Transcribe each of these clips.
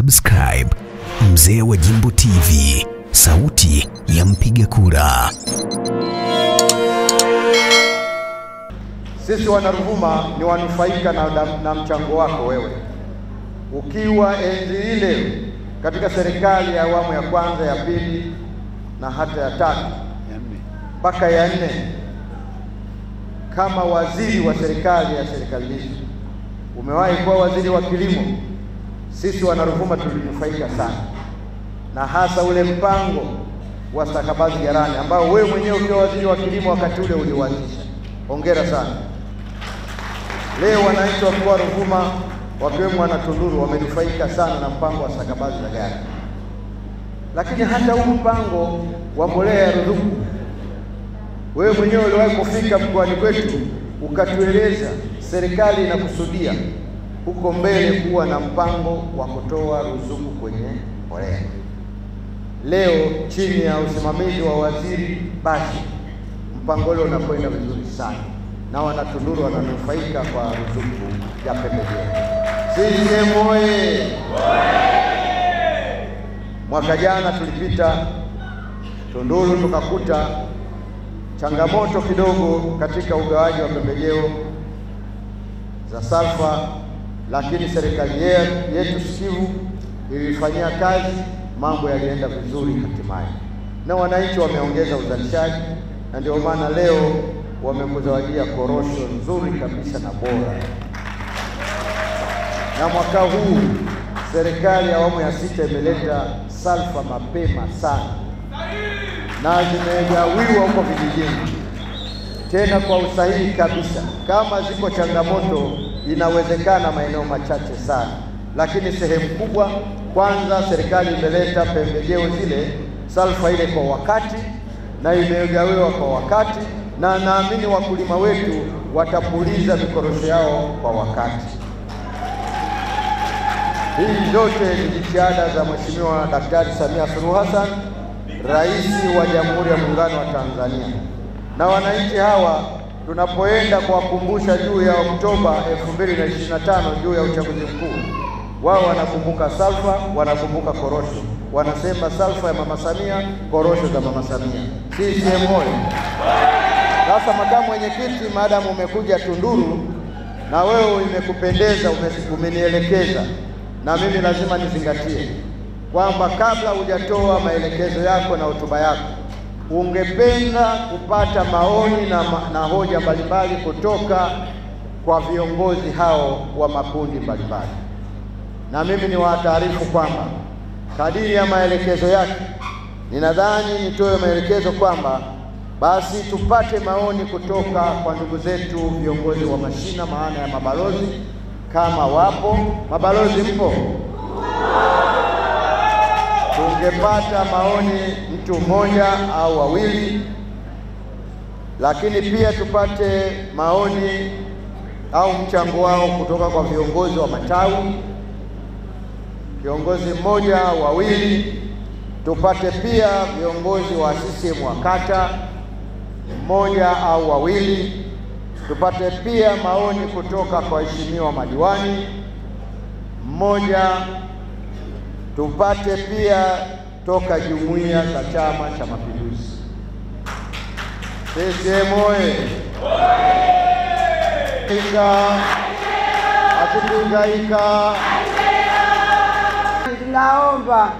Subscribe Mzee wa Jimbo TV, sauti ya mpiga kura. Sisi Wanaruvuma ni wanufaika na mchango wako wewe. Ukiwa enzi ile katika serikali ya awamu ya kwanza, ya pili na hata ya tatu mpaka ya 4, kama waziri wa serikali hizi, umewahi kuwa waziri wa kilimo. Sisi Wanaruvuma tulinufaika sana, na hasa ule mpango wa stakabadhi ghalani ambao wewe mwenyewe ukiwa waziri wa kilimo wakati ule uliuanzisha. Hongera sana. Leo wananchi wa mkoa wa Ruvuma wakiwemo wana Tunduru wamenufaika sana na mpango wa stakabadhi za ghalani. Lakini hata huu mpango wa mbolea ya ruzuku, wewe mwenyewe uliwahi kufika mkoani kwetu ukatueleza serikali inakusudia huko mbele kuwa na mpango wa kutoa ruzuku kwenye mbolea. Leo chini ya usimamizi wa waziri Bashi, mpango ule unakwenda vizuri sana na wana Tunduru wananufaika kwa ruzuku ya pembejeo. CCM oye! Mwaka jana tulipita Tunduru tukakuta changamoto kidogo katika ugawaji wa pembejeo za salfa, lakini serikali yetu sikivu ilifanyia kazi, mambo yalienda vizuri hatimaye, na wananchi wameongeza uzalishaji, na ndio maana leo wamekuzawadia korosho nzuri kabisa na bora. Na mwaka huu serikali ya awamu ya 6 imeleta salfa mapema sana na zimegawiwa huko vijijini, tena kwa usahihi kabisa. Kama ziko changamoto, inawezekana maeneo machache sana, lakini sehemu kubwa. Kwanza serikali imeleta pembejeo zile, salfa ile kwa wakati, na imegawiwa kwa wakati, na naamini wakulima wetu watapuliza mikorosho yao kwa wakati. Hii zote ni jitihada za Mheshimiwa Daktari Samia Suluhu Hassan, Rais wa Jamhuri ya Muungano wa Tanzania. Na wananchi hawa tunapoenda kuwakumbusha juu ya Oktoba 2025 juu ya uchaguzi mkuu, wao wanakumbuka salfa, wanakumbuka korosho. Wanasema salfa ya Mama Samia, korosho za Mama Samia. CCM oyee! Sasa makamu mwenyekiti, maadamu umekuja Tunduru na wewe imekupendeza, umenielekeza, na mimi lazima nizingatie kwamba kabla hujatoa maelekezo yako na hotuba yako, ungependa kupata maoni na hoja mbalimbali kutoka kwa viongozi hao wa makundi mbalimbali. Na mimi ni wataarifu kwamba kadiri ya maelekezo yake, ninadhani nitoe maelekezo kwamba basi tupate maoni kutoka kwa ndugu zetu viongozi wa mashina, maana ya mabalozi, kama wapo mabalozi. Mpo? Tungepata maoni mtu mmoja au wawili, lakini pia tupate maoni au mchango wao kutoka kwa viongozi wa matawi, kiongozi mmoja au wawili. Tupate pia viongozi wa CCM wa kata mmoja au wawili. Tupate pia maoni kutoka kwa waheshimiwa madiwani mmoja. Tupate pia toka jumuiya za Chama cha Mapinduzi. CCM oye! Hatupingaika. Tunaomba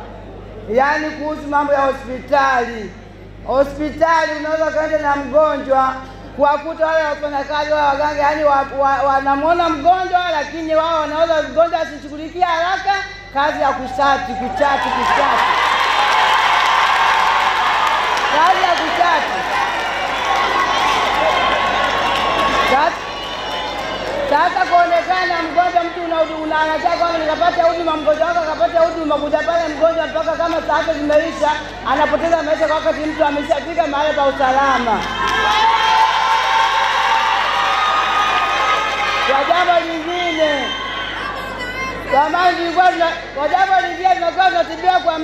kuhusu mambo ya hospitali. Hospitali unaweza kaenda na mgonjwa, kuwakuta wale wafanyakazi wa waganga, wanamwona mgonjwa, lakini wao wanaweza mgonjwa asishughulikia haraka, kazi ya kuchati. Kazi ya kuchati. Sasa kuonekana mgonjwa, mtu unataka kwamba nikapata huduma, mgonjwa wako akapata huduma, kuja pale mgonjwa mpaka kama saa zimeisha, anapoteza maisha kwa wakati mtu ameshafika mahali pa usalama. Kwa jambo lingine, tunakuwa tunatibiwa kwa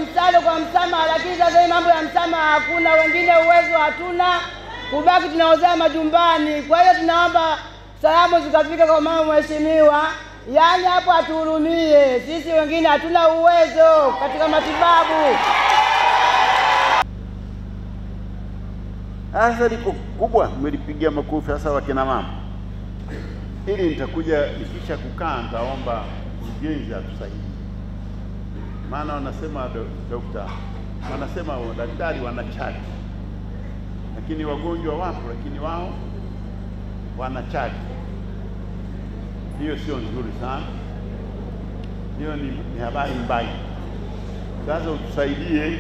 msamaha, lakini sasa hii mambo ya msamaha hakuna, wengine uwezo hatuna, kubaki tunaozea majumbani. Kwa hiyo tunaomba salamu zikafika kwa mama mheshimiwa, Yaani hapo atuhurumie, sisi wengine hatuna uwezo katika matibabu. Sasa liko kubwa, mmelipigia makofi hasa wakina mama. Hili nitakuja nikisha kukaa, nitaomba mjenzi atusaidie. Maana wanasema wanasema daktari wanachati, lakini wagonjwa wapo, lakini wao wanachati. Hiyo sio nzuri sana, hiyo ni habari mbaya. Sasa utusaidie,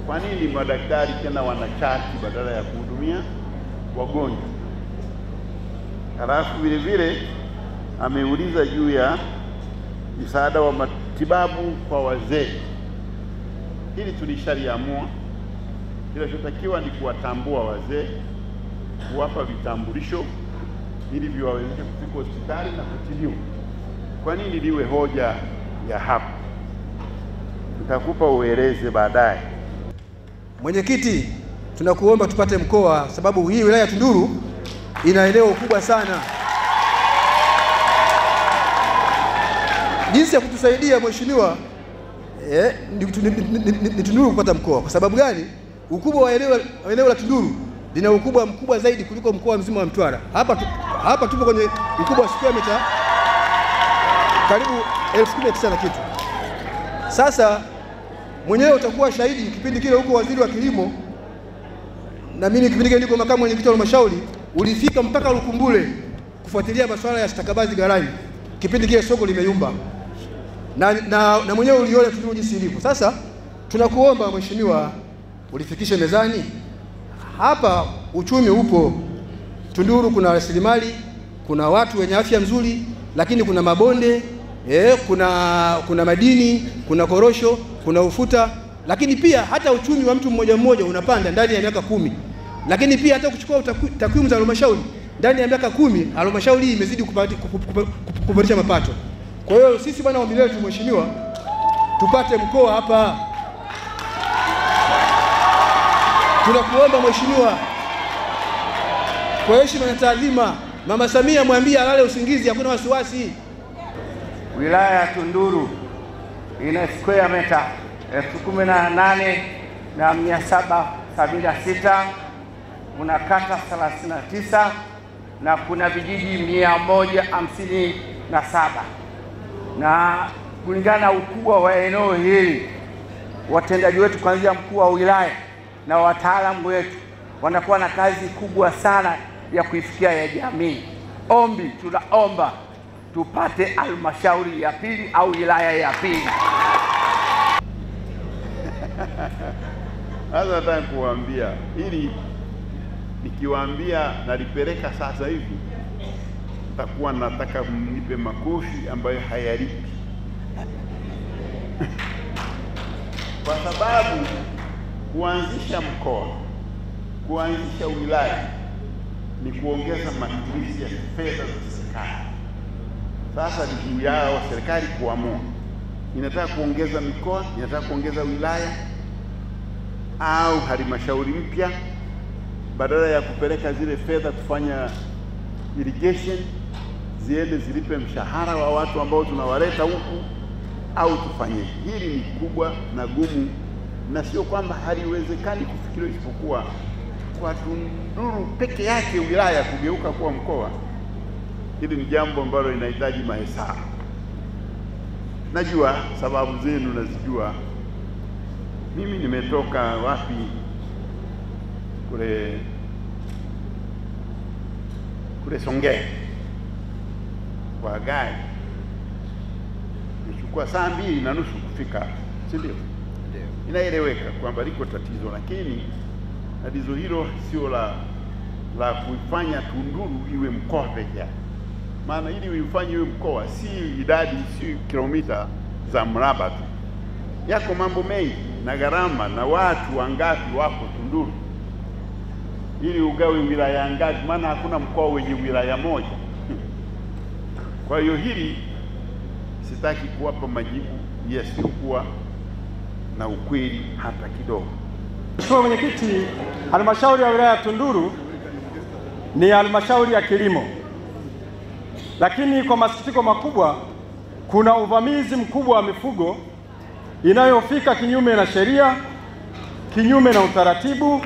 kwa nini madaktari tena wanachati badala ya kuhudumia wagonjwa? Halafu vile vile ameuliza juu ya msaada wa matibabu kwa wazee. Hili tulishaliamua. Kinachotakiwa ni kuwatambua wazee, kuwapa vitambulisho ili viwawezeshe kufika hospitali na kutibiwa. Kwa nini liwe hoja ya hapa? Nitakupa ueleze baadaye. Mwenyekiti, tunakuomba tupate mkoa, sababu hii wilaya ya Tunduru ina eneo kubwa sana. Jinsi ya kutusaidia mheshimiwa, ni Tunduru kupata mkoa. Kwa sababu gani? Ukubwa wa eneo la Tunduru lina ukubwa mkubwa zaidi kuliko mkoa mzima wa Mtwara. Hapa tupo kwenye ukubwa wa square mita karibu 1019 na kitu. Sasa mwenyewe utakuwa shahidi, kipindi kile huko waziri wa kilimo na mimi kipindi kile niko makamu mwenyekiti wa halmashauri, ulifika mpaka Lukumbule kufuatilia masuala ya stakabadhi ghalani. Kipindi kile soko limeyumba. Na mwenyewe uliona Tunduru jinsi ilivyo. Sasa tunakuomba mheshimiwa, ulifikishe mezani. Hapa uchumi upo. Tunduru kuna rasilimali, kuna watu wenye afya nzuri, lakini kuna mabonde, kuna madini, kuna korosho, kuna ufuta, lakini pia hata uchumi wa mtu mmoja mmoja unapanda ndani ya miaka 10. Lakini pia hata kuchukua takwimu za halmashauri, ndani ya miaka 10 halmashauri hii imezidi kuboresha mapato. Kwa hiyo sisi bwana, ombi letu mheshimiwa, tupate mkoa hapa. Tunakuomba mheshimiwa, kwa heshima na taadhima, Mama Samia mwambie alale usingizi, hakuna wasiwasi. Wilaya ya Tunduru ina square mita 18,776, kuna kata 39 na kuna vijiji 157. Na kulingana na ukubwa wa eneo hili, watendaji wetu kuanzia mkuu wa wilaya na wataalamu wetu wanakuwa na kazi kubwa sana ya kuifikia ya jamii. Tunaomba tupate halmashauri ya pili au wilaya ya pili. Sasa nataka kuambia hili, nikiwaambia nalipeleka sasa hivi, nitakuwa nataka mnipe makofi ambayo hayalipi. Kwa sababu kuanzisha mkoa, kuanzisha wilaya ni kuongeza matumizi ya fedha za serikali. Sasa ni juu yao serikali kuamua inataka kuongeza mikoa, inataka kuongeza wilaya au halmashauri mpya, badala ya kupeleka zile fedha kufanya irrigation ziende zilipe mshahara wa watu ambao tunawaleta huku, au tufanye. Hili ni kubwa na gumu, na sio kwamba haliwezekani kufikiriwa, isipokuwa kwa Tunduru peke yake wilaya kugeuka kuwa mkoa, hili ni jambo ambalo linahitaji mahesabu. Najua sababu zenu, nazijua. Mimi nimetoka wapi, kule Songea kwa gari, nichukua saa 2:30 kufika, si ndio? Inaeleweka kwamba liko tatizo, lakini tatizo hilo sio la kuifanya Tunduru iwe mkoa pekee yake. Maana ili uifanye iwe mkoa, si idadi, si kilomita za mraba tu, yako mambo mengi na gharama na watu wangapi wapo Tunduru, ili ugawe wilaya ngapi, maana hakuna mkoa wenye wilaya moja. Kwa hiyo hili sitaki kuwapa majibu yasiyokuwa na ukweli hata kidogo. Mheshimiwa Mwenyekiti, halmashauri ya wilaya ya Tunduru ni halmashauri ya kilimo, lakini kwa masikitiko makubwa kuna uvamizi mkubwa wa mifugo inayofika kinyume na sheria, kinyume na utaratibu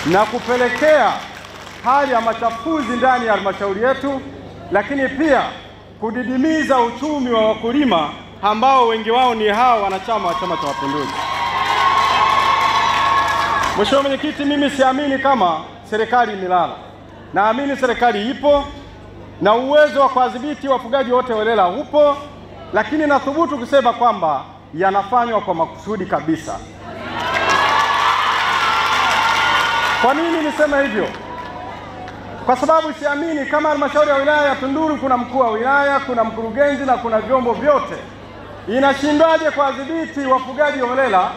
na kupelekea hali ya machafuzi ndani ya halmashauri yetu, lakini pia kudidimiza uchumi wa wakulima ambao wengi wao ni hao wanachama wa Chama cha Mapinduzi. Mheshimiwa Mwenyekiti, mimi siamini kama serikali imelala. Naamini serikali ipo na uwezo wa kudhibiti wafugaji wote holela upo, lakini nathubutu kusema kwamba yanafanywa kwa makusudi kabisa. Kwa nini niseme hivyo? Kwa sababu siamini kama halmashauri ya wilaya ya Tunduru kuna mkuu wa wilaya, kuna mkurugenzi na kuna vyombo vyote, inashindwaje kudhibiti wafugaji holela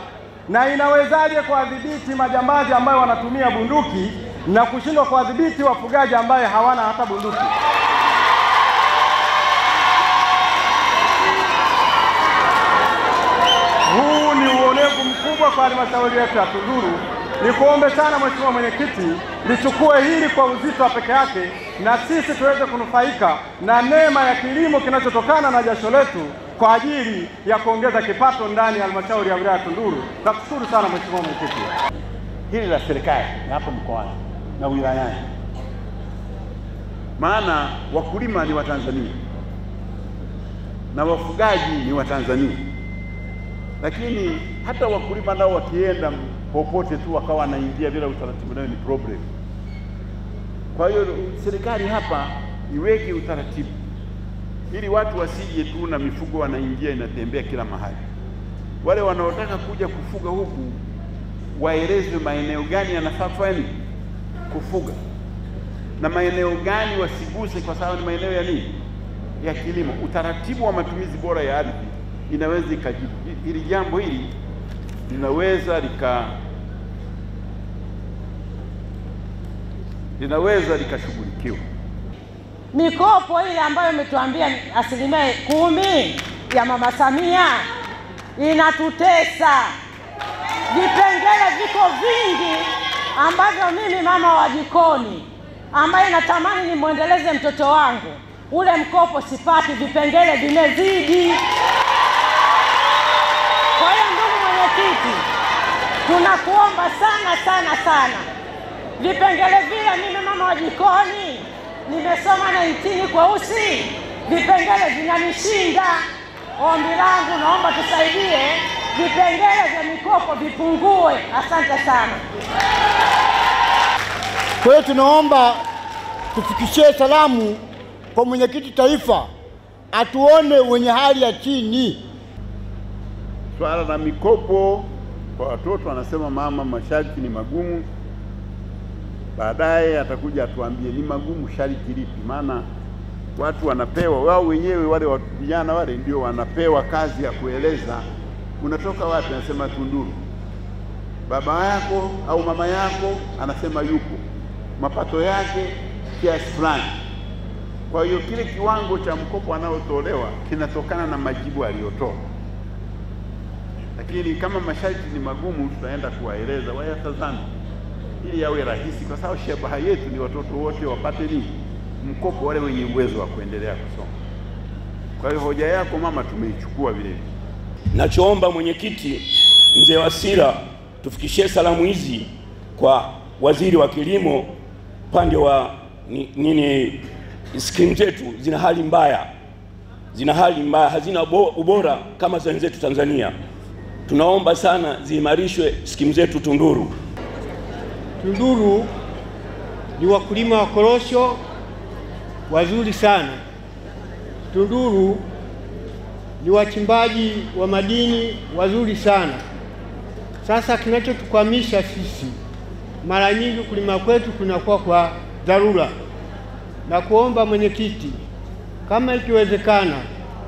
na inawezaje kudhibiti majambazi ambayo wanatumia bunduki na kushindwa kudhibiti wafugaji ambaye hawana hata bunduki? Huu ni uonevu mkubwa kwa halmashauri yetu ya Tunduru. Nikuombe sana Mheshimiwa Mwenyekiti, lichukue hili kwa uzito wa peke yake na sisi tuweze kunufaika na neema ya kilimo kinachotokana na jasho letu kwa ajili ya kuongeza kipato ndani ya halmashauri ya wilaya ya Tunduru. Nakushukuru sana Mheshimiwa Mwenyekiti. Hili la serikali na hapa mkoani na wilayani, maana wakulima ni Watanzania na wafugaji ni Watanzania, lakini hata wakulima nao wakienda popote tu wakawa wanaingia bila utaratibu, nayo ni problem. Kwa hiyo serikali hapa iweke utaratibu ili watu wasije tu na mifugo wanaingia inatembea kila mahali. Wale wanaotaka kuja kufuga huku waelezwe maeneo gani yanafaa kufanya kufuga na maeneo gani wasiguse, kwa sababu ni maeneo ya nini, ya kilimo. Utaratibu wa matumizi bora ya ardhi inaweza ikajibu hili jambo. Hili linaweza likashughulikiwa. Mikopo ile ambayo imetuambia 10% ya Mama Samia inatutesa. Vipengele viko vingi ambavyo mimi mama wa jikoni ambaye natamani nimwendeleze mtoto wangu, ule mkopo sipati, vipengele vimezidi. Kwa hiyo ndugu mwenyekiti, tunakuomba sana vipengele vile, mimi mama wa jikoni nimesoma na 18 kweusi, vipengele vinanishinda. Ombi langu, naomba tusaidie vipengele vya mikopo vipungue. Asante sana. Kwa hiyo tunaomba tufikishie salamu kwa mwenyekiti taifa, atuone wenye hali ya chini. Swala la mikopo kwa watoto, anasema mama masharti ni magumu. Baadaye atakuja atuambie ni magumu sharti lipi, maana watu wanapewa wao wenyewe, wale vijana wale ndio wanapewa kazi ya kueleza unatoka wapi. Anasema Tunduru. Baba yako au mama yako anasema yupo, mapato yake kiasi fulani. Kwa hiyo kile kiwango cha mkopo anaotolewa kinatokana na majibu aliyotoa. Lakini kama masharti ni magumu, tutaenda kuwaeleza wayatazame ili yawe rahisi, kwa sababu shabaha yetu ni watoto wote wapate nini, mkopo, wale wenye uwezo wa kuendelea kusoma. Kwa hiyo hoja yako mama tumeichukua vile vile. Nachoomba mwenyekiti Mzee Wasira, tufikishie salamu hizi kwa waziri wa kilimo, pande wa skimu zetu zina hali mbaya, hazina ubora kama za wenzetu Tanzania. Tunaomba sana ziimarishwe skimu zetu Tunduru. Tunduru ni wakulima wa korosho wazuri sana. Tunduru ni wachimbaji wa madini wazuri sana. Sasa kinachotukwamisha sisi, mara nyingi kulima kwetu kunakuwa kwa dharura, na kuomba mwenyekiti, kama ikiwezekana,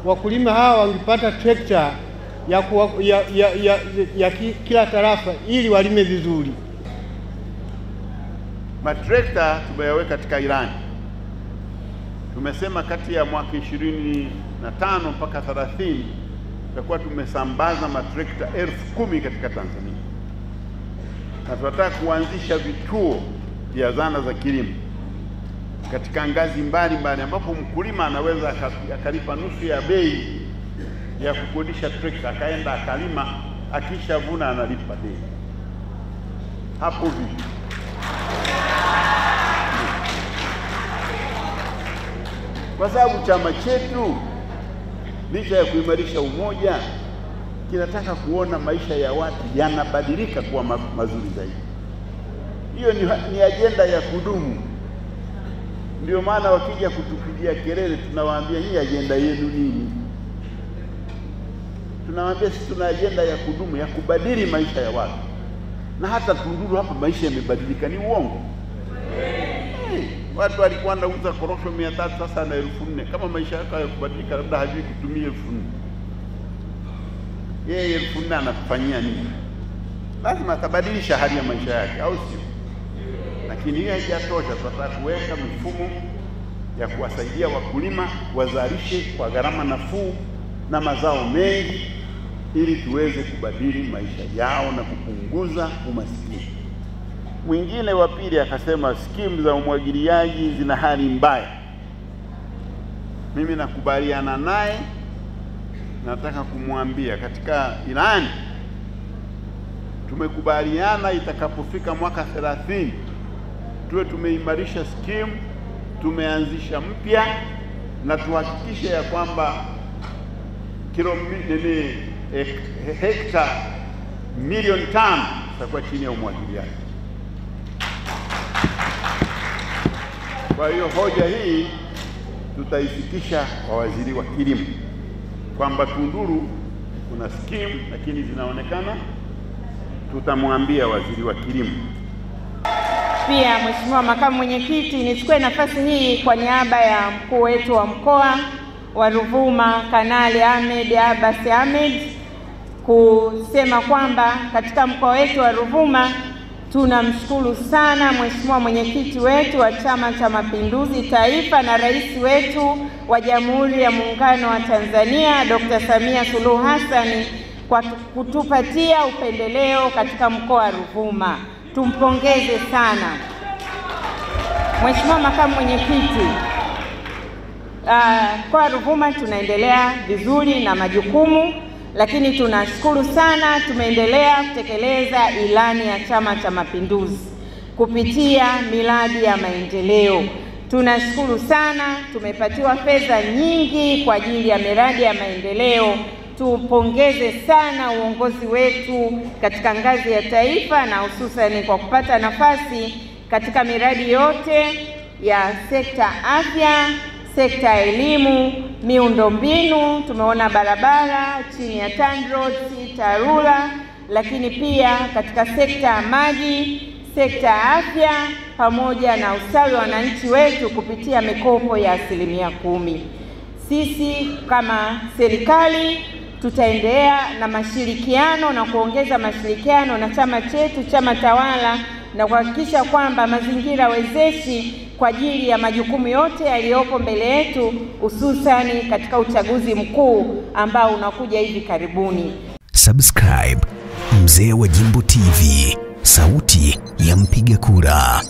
wakulima hawa wangepata trekta ya kila tarafa ili walime vizuri. Matrekta tumeyaweka katika ilani. Tumesema kati ya mwaka 25 mpaka 30 tutakuwa tumesambaza matrekta 10,000 katika Tanzania, na tunataka kuanzisha vituo vya zana za kilimo katika ngazi mbalimbali, ambapo mkulima anaweza akalipa nusu ya bei ya kukodisha trekta, akaenda akalima, akishavuna analipa bei. Hapo vipi? Kwa sababu chama chetu licha ya kuimarisha umoja kinataka kuona maisha ya watu yanabadilika kuwa mazuri zaidi. Hiyo ni ajenda ya kudumu. Ndio maana wakija kutupigia kelele tunawaambia hii ajenda yenu nini? Tunawaambia sisi tuna ajenda ya kudumu ya kubadili maisha ya watu. Na hata Tunduru hapa maisha yamebadilika, ni uongo. Watu walikuwa wanauza korosho 300 sasa na 1400. Kama maisha yako hayakubadilika, labda hajui kutumia 1400. Yeye 1400 anakufanyia nini? Lazima atabadilisha hali ya maisha yake, au sio? Lakini hiyo haijatosha. Tunataka kuweka mifumo ya kuwasaidia wakulima wazalishe kwa gharama nafuu na mazao mengi, ili tuweze kubadili maisha yao na kupunguza umaskini. Mwingine wa pili akasema skimu za umwagiliaji zina hali mbaya. Mimi nakubaliana naye. Nataka kumwambia katika ilani tumekubaliana itakapofika mwaka 30 tuwe tumeimarisha skimu, tumeanzisha mpya, na tuhakikishe ya kwamba hekta milioni 5 zitakuwa chini ya umwagiliaji. Kwa hiyo hoja hii tutaifikisha kwa waziri wa kilimo kwamba Tunduru kuna skimu lakini zinaonekana. Tutamwambia waziri wa kilimo. Pia Mheshimiwa Makamu Mwenyekiti, nichukue nafasi hii kwa niaba ya mkuu wetu wa mkoa wa Ruvuma Kanali Ahmed Abbas Ahmed kusema kwamba katika mkoa wetu wa Ruvuma tunamshukuru sana Mheshimiwa mwenyekiti wetu wa Chama cha Mapinduzi Taifa na rais wetu wa Jamhuri ya Muungano wa Tanzania Dr. Samia Suluhu Hassan kwa kutupatia upendeleo katika mkoa wa Ruvuma. Tumpongeze sana. Mheshimiwa Makamu Mwenyekiti, kwa Ruvuma tunaendelea vizuri na majukumu, lakini tunashukuru sana tumeendelea kutekeleza ilani ya Chama cha Mapinduzi kupitia miradi ya maendeleo. Tunashukuru sana tumepatiwa fedha nyingi kwa ajili ya miradi ya maendeleo. Tupongeze sana uongozi wetu katika ngazi ya taifa na hususan kwa kupata nafasi katika miradi yote ya sekta afya, sekta ya elimu, miundombinu. Tumeona barabara chini ya TANROADS, TARURA, lakini pia katika sekta ya maji, sekta ya afya pamoja na ustawi wa wananchi wetu kupitia mikopo ya 10%. Sisi kama serikali tutaendelea na mashirikiano na kuongeza mashirikiano na chama chetu, chama tawala, na kuhakikisha kwamba mazingira wezeshi kwa ajili ya majukumu yote yaliyopo mbele yetu, hususani katika uchaguzi mkuu ambao unakuja hivi karibuni. Subscribe Mzee wa Jimbo TV, sauti ya mpiga kura.